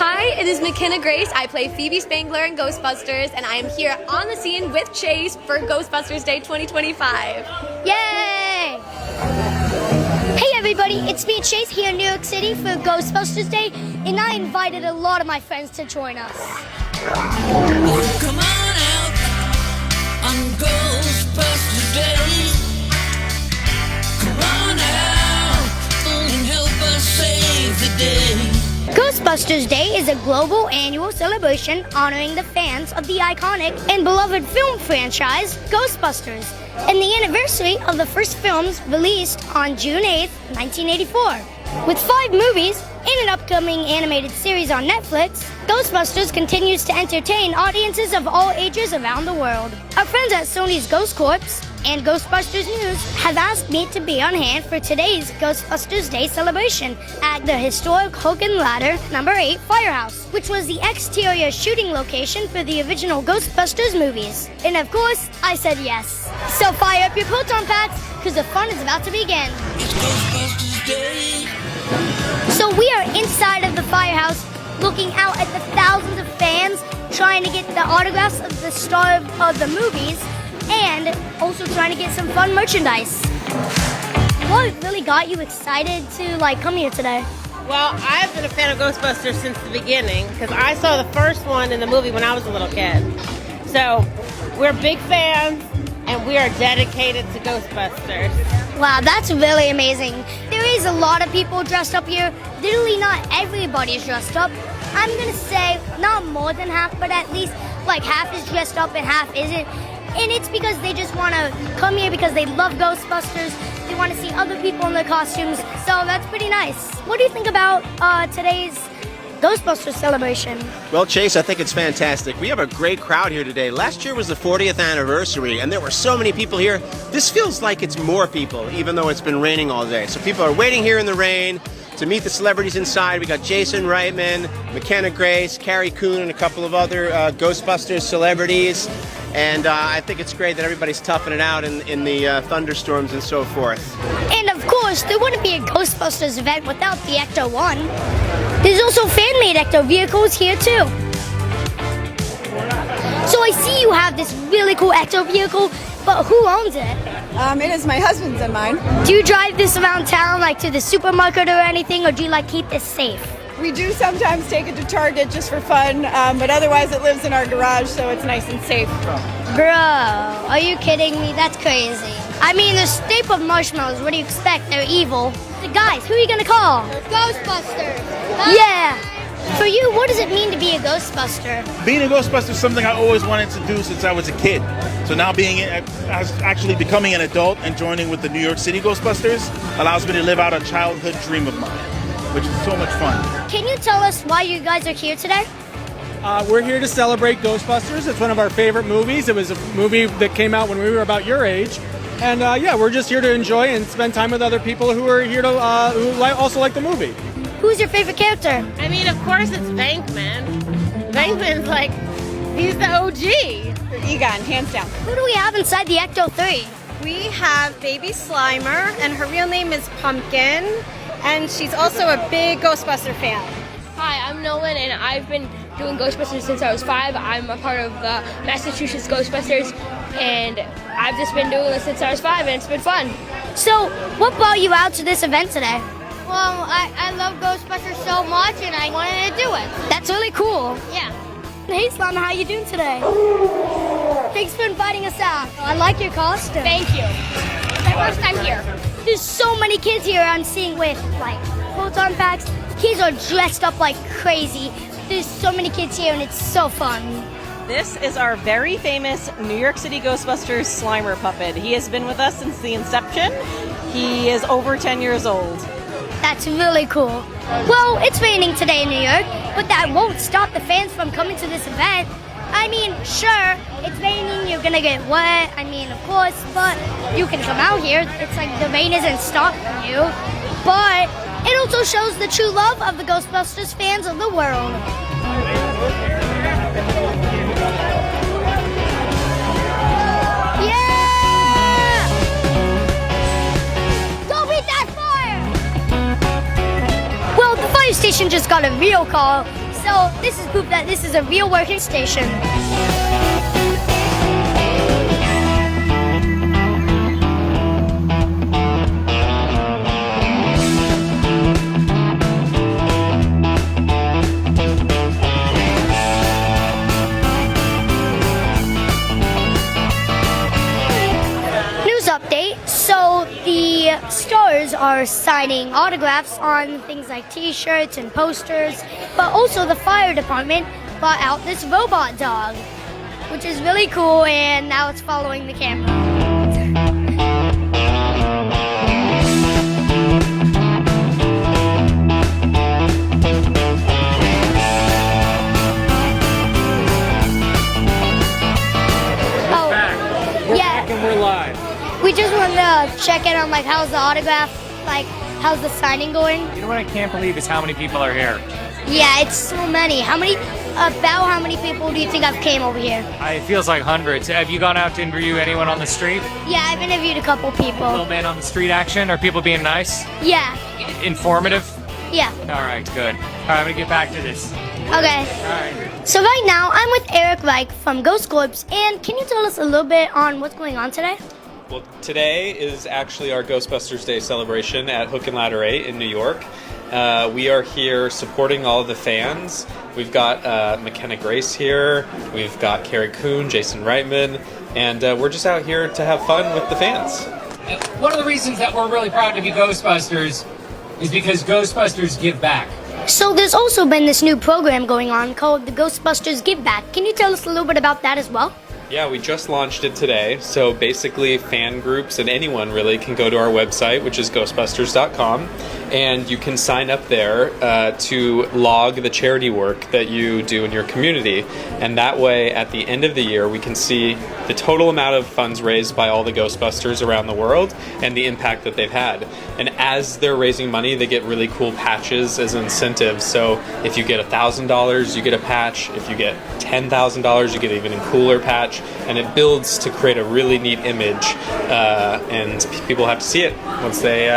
Hi, it is McKenna Grace. I play Phoebe Spangler in Ghostbusters, and I am here on the scene with Chase for Ghostbusters Day 2025. Yay! Hey everybody, it's me Chase here in New York City for Ghostbusters Day, and I invited a lot of my friends to join us. Come on out on Ghostbusters Day. Come on out and help us save the day. Ghostbusters Day is a global annual celebration honoring the fans of the iconic and beloved film franchise Ghostbusters, and the anniversary of the first films released on June 8, 1984. With 5 movies and an upcoming animated series on Netflix, Ghostbusters continues to entertain audiences of all ages around the world. Our friends at Sony's Ghost Corps and Ghostbusters News have asked me to be on hand for today's Ghostbusters Day celebration at the historic Hogan Ladder No. 8 Firehouse, which was the exterior shooting location for the original Ghostbusters movies. And of course, I said yes. So fire up your proton packs, because the fun is about to begin. It's Ghostbusters Day. So we are inside of the firehouse, looking out at the thousands of fans trying to get the autographs of the star of the movies, and also trying to get some fun merchandise. What really got you excited to come here today? Well, I've been a fan of Ghostbusters since the beginning because I saw the first one in the movie when I was a little kid. So we're big fans and we are dedicated to Ghostbusters. Wow, that's really amazing. There is a lot of people dressed up here. Literally not everybody's dressed up. I'm gonna say not more than half, but at least half is dressed up and half isn't. And it's because they just want to come here because they love Ghostbusters. They want to see other people in their costumes. So that's pretty nice. What do you think about today's Ghostbusters celebration? Well, Chase, I think it's fantastic. We have a great crowd here today. Last year was the 40th anniversary, and there were so many people here. This feels like it's more people, even though it's been raining all day. So people are waiting here in the rain to meet the celebrities inside. We got Jason Reitman, McKenna Grace, Carrie Coon, and a couple of other Ghostbusters celebrities. And I think it's great that everybody's toughing it out in the thunderstorms and so forth. And of course, there wouldn't be a Ghostbusters event without the Ecto-1. There's also fan-made Ecto vehicles here too. So I see you have this really cool Ecto vehicle, but who owns it? It is my husband's and mine. Do you drive this around town, to the supermarket or anything, or do you keep this safe? We do sometimes take it to Target just for fun, but otherwise it lives in our garage, so it's nice and safe. Bro, are you kidding me? That's crazy. I mean, they're Stay Puft Marshmallows. What do you expect? They're evil. The guys, who are you gonna call? Ghostbusters. Yeah. For you, what does it mean to be a Ghostbuster? Being a Ghostbuster is something I always wanted to do since I was a kid. So now actually becoming an adult and joining with the New York City Ghostbusters allows me to live out a childhood dream of mine, which is so much fun. Can you tell us why you guys are here today? We're here to celebrate Ghostbusters. It's one of our favorite movies. It was a movie that came out when we were about your age. And we're just here to enjoy and spend time with other people who are here to also like the movie. Who's your favorite character? I mean, of course it's Venkman. Venkman's he's the OG. Egon, hands down. Who do we have inside the Ecto-3? We have Baby Slimer, and her real name is Pumpkin, and she's also a big Ghostbuster fan. Hi, I'm Nolan, and I've been doing Ghostbusters since I was 5. I'm a part of the Massachusetts Ghostbusters, and I've just been doing this since I was 5, and it's been fun. So, what brought you out to this event today? Well, I love Ghostbusters so much, and I wanted to do it. That's really cool. Yeah. Hey, Slana, how you doing today? Thanks for inviting us out. I like your costume. Thank you. It's my first time here. There's so many kids here I'm seeing with, proton packs. Kids are dressed up like crazy. There's so many kids here, and it's so fun. This is our very famous New York City Ghostbusters Slimer puppet. He has been with us since the inception. He is over 10 years old. That's really cool. Well, it's raining today in New York, but that won't stop the fans from coming to this event. I mean, sure, it's raining, you're gonna get wet, of course, but you can come out here. It's the rain isn't stopping you. But it also shows the true love of the Ghostbusters fans of the world. Yeah! Go beat that fire! Well, the fire station just got a real call So this is proof that this is a real working station. Update. So the stars are signing autographs on things like t-shirts and posters, but also the fire department brought out this robot dog, which is really cool, and now it's following the camera. We're live. We just wanted to check in on like how's the autograph, like how's the signing going? You know what I can't believe is how many people are here. Yeah, it's so many. How many people do you think I've came over here? It feels like hundreds. Have you gone out to interview anyone on the street? Yeah, I've interviewed a couple people. Little man on the street action? Are people being nice? Yeah. Informative? Yeah. All right, good. All right, I'm gonna get back to this. Okay. All right. So right now, I'm with Eric Reich from Ghost Corps, and can you tell us a little bit on what's going on today? Well, today is actually our Ghostbusters Day celebration at Hook and Ladder 8 in New York. We are here supporting all of the fans. We've got McKenna Grace here, we've got Carrie Coon, Jason Reitman, and we're just out here to have fun with the fans. One of the reasons that we're really proud to be Ghostbusters is because Ghostbusters give back. So there's also been this new program going on called the Ghostbusters Give Back. Can you tell us a little bit about that as well? Yeah, we just launched it today. So basically, fan groups and anyone really can go to our website, which is ghostbusters.com, and you can sign up there to log the charity work that you do in your community. And that way, at the end of the year, we can see the total amount of funds raised by all the Ghostbusters around the world and the impact that they've had. And as they're raising money, they get really cool patches as incentives. So if you get $1,000, you get a patch. If you get $10,000, you get an even cooler patch. And it builds to create a really neat image, and people have to see it once they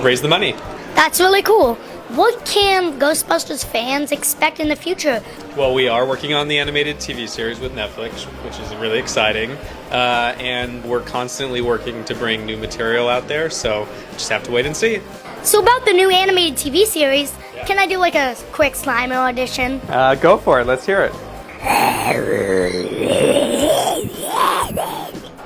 raise the money. That's really cool. What can Ghostbusters fans expect in the future? Well, we are working on the animated TV series with Netflix, which is really exciting, and we're constantly working to bring new material out there, so just have to wait and see. So about the new animated TV series, can I do like a quick Slimer audition? Go for it. Let's hear it.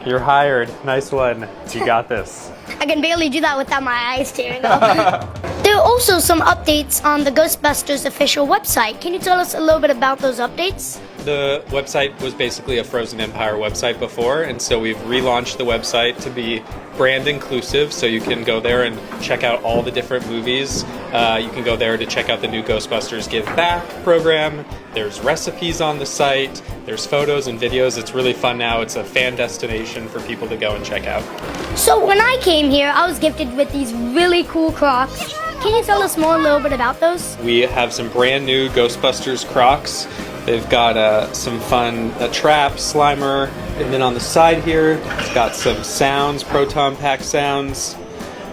You're hired. Nice one. You got this. I can barely do that without my eyes tearing up. There are also some updates on the Ghostbusters official website. Can you tell us a little bit about those updates? The website was basically a Frozen Empire website before, and so we've relaunched the website to be brand inclusive, so you can go there and check out all the different movies. You can go there to check out the new Ghostbusters Give Back program. There's recipes on the site. There's photos and videos. It's really fun now. It's a fan destination for people to go and check out. So when I came here, I was gifted with these really cool Crocs. Can you tell us more a little bit about those? We have some brand new Ghostbusters Crocs. They've got some fun traps, Slimer, and then on the side here, it's got some sounds, Proton Pack sounds.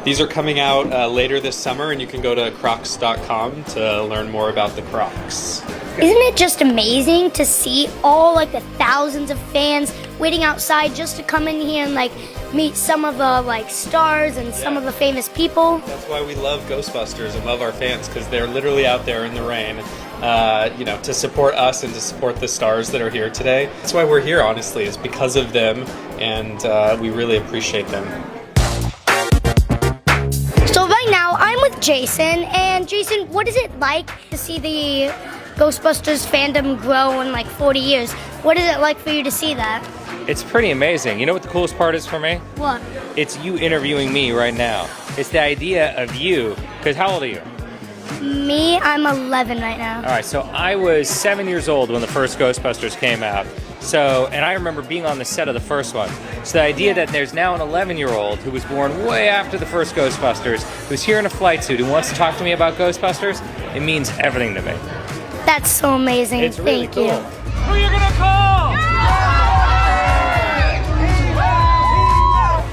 These are coming out later this summer, and you can go to crocs.com to learn more about the Crocs. Isn't it just amazing to see all like the thousands of fans waiting outside just to come in here and like meet some of the like stars and some of the famous people? That's why we love Ghostbusters and love our fans, because they're literally out there in the rain, to support us and to support the stars that are here today. That's why we're here, honestly, is because of them, and we really appreciate them. So right now I'm with Jason, and Jason, what is it like to see the Ghostbusters fandom grow in like 40 years? What is it like for you to see that? It's pretty amazing. You know what the coolest part is for me? What? It's you interviewing me right now. It's the idea of you, because how old are you? Me, I'm 11 right now. All right, so I was 7 years old when the first Ghostbusters came out. So, and I remember being on the set of the first one. So the idea that there's now an 11-year-old who was born way after the first Ghostbusters, who's here in a flight suit, who wants to talk to me about Ghostbusters, it means everything to me. That's so amazing. It's really Thank cool. you. Who are you gonna call?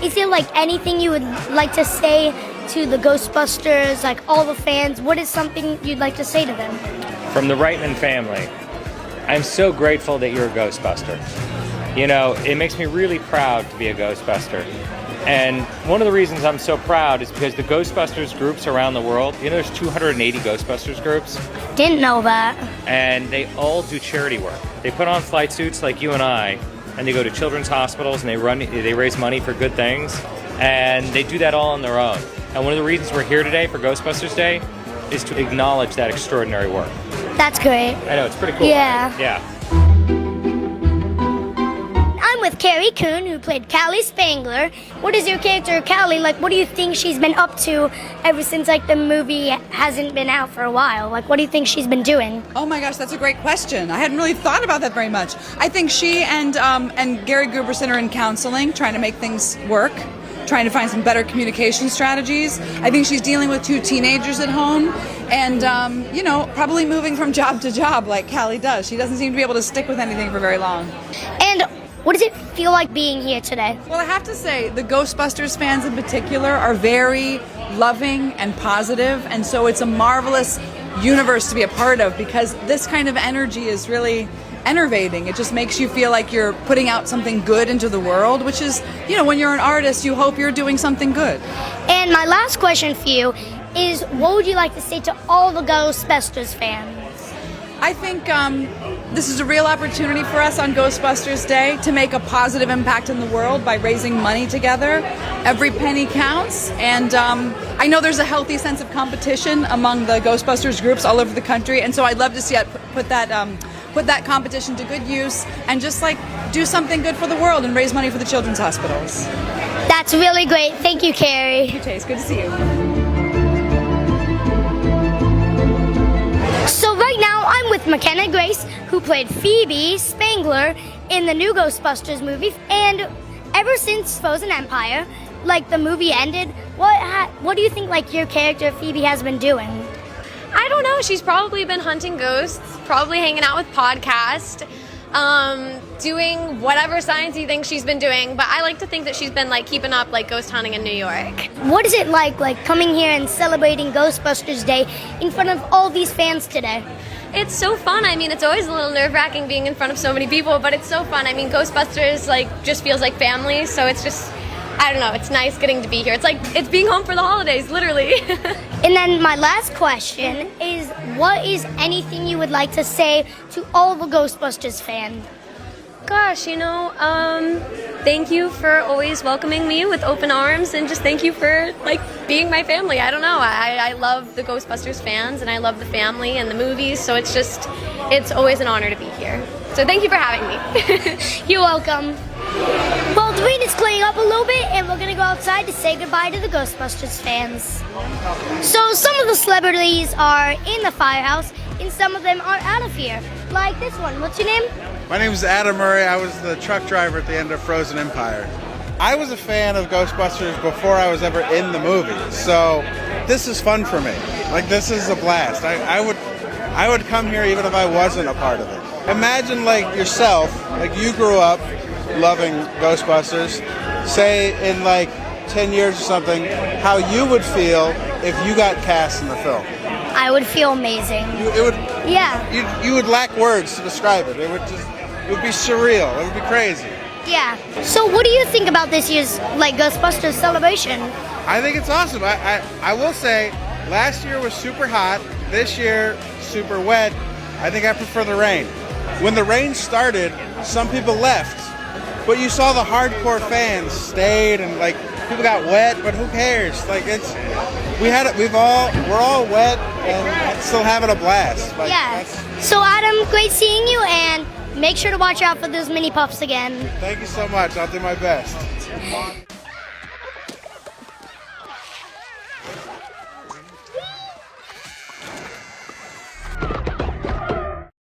Is there like anything you would like to say to the Ghostbusters, like all the fans? What is something you'd like to say to them? from the Reitman family, I'm so grateful that you're a Ghostbuster. You know, it makes me really proud to be a Ghostbuster. And one of the reasons I'm so proud is because the Ghostbusters groups around the world, you know, there's 280 Ghostbusters groups. Didn't know that. And they all do charity work. They put on flight suits like you and I, and they go to children's hospitals and they raise money for good things. And they do that all on their own. And one of the reasons we're here today for Ghostbusters Day is to acknowledge that extraordinary work. That's great. I know, it's pretty cool. Yeah. Yeah. I'm with Carrie Coon, who played Callie Spangler. What is your character, Callie, like? What do you think she's been up to ever since, like, the movie hasn't been out for a while? Like, what do you think she's been doing? Oh my gosh, that's a great question. I hadn't really thought about that very much. I think she and Gary Guberson are in counseling, trying to make things work, trying to find some better communication strategies. I think she's dealing with 2 teenagers at home and, probably moving from job to job like Callie does. She doesn't seem to be able to stick with anything for very long. And what does it feel like being here today? Well, I have to say, the Ghostbusters fans in particular are very loving and positive, and so it's a marvelous universe to be a part of because this kind of energy is really enervating. It just makes you feel like you're putting out something good into the world, which is, when you're an artist, you hope you're doing something good. And my last question for you is, what would you like to say to all the Ghostbusters fans? I think this is a real opportunity for us on Ghostbusters Day to make a positive impact in the world by raising money together. Every penny counts, and I know there's a healthy sense of competition among the Ghostbusters groups all over the country, and so I'd love to see it put that competition to good use and just do something good for the world and raise money for the children's hospitals. That's really great. Thank you, Carrie. Thank you, Tace. Good to see you. So right now I'm with McKenna Grace, who played Phoebe Spangler in the new Ghostbusters movie. And ever since Frozen Empire, the movie ended, what do you think your character Phoebe has been doing? I don't know. She's probably been hunting ghosts, probably hanging out with podcasts, doing whatever science-y thing she's been doing. But I like to think that she's been keeping up ghost hunting in New York. What is it like coming here and celebrating Ghostbusters Day in front of all these fans today? It's so fun. I mean, it's always a little nerve-wracking being in front of so many people, but it's so fun. I mean, Ghostbusters just feels like family, so it's just, I don't know, it's nice getting to be here. It's it's being home for the holidays, literally. And then my last question is, what is anything you would like to say to all the Ghostbusters fans? Gosh, thank you for always welcoming me with open arms, and just thank you for being my family. I don't know. I love the Ghostbusters fans, and I love the family and the movies, so it's always an honor to be here. So thank you for having me. You're welcome. Well, the rain is clearing up a little bit, and we're gonna go outside to say goodbye to the Ghostbusters fans. So some of the celebrities are in the firehouse, and some of them are out of here. Like this one. What's your name? My name is Adam Murray. I was the truck driver at the end of Frozen Empire. I was a fan of Ghostbusters before I was ever in the movie, so this is fun for me. This is a blast. I would come here even if I wasn't a part of it. Imagine yourself, you grew up loving Ghostbusters, say in 10 years or something, how you would feel if you got cast in the film. I would feel amazing. Yeah. You would lack words to describe it. It would be surreal. It would be crazy. Yeah. So what do you think about this year's Ghostbusters celebration? I think it's awesome. I will say, last year was super hot. This year, super wet. I think I prefer the rain. When the rain started, some people left, but you saw the hardcore fans stayed, and people got wet, but who cares? We're all wet and still having a blast. Yeah. So Adam, great seeing you, and make sure to watch out for those mini puffs again. Thank you so much. I'll do my best.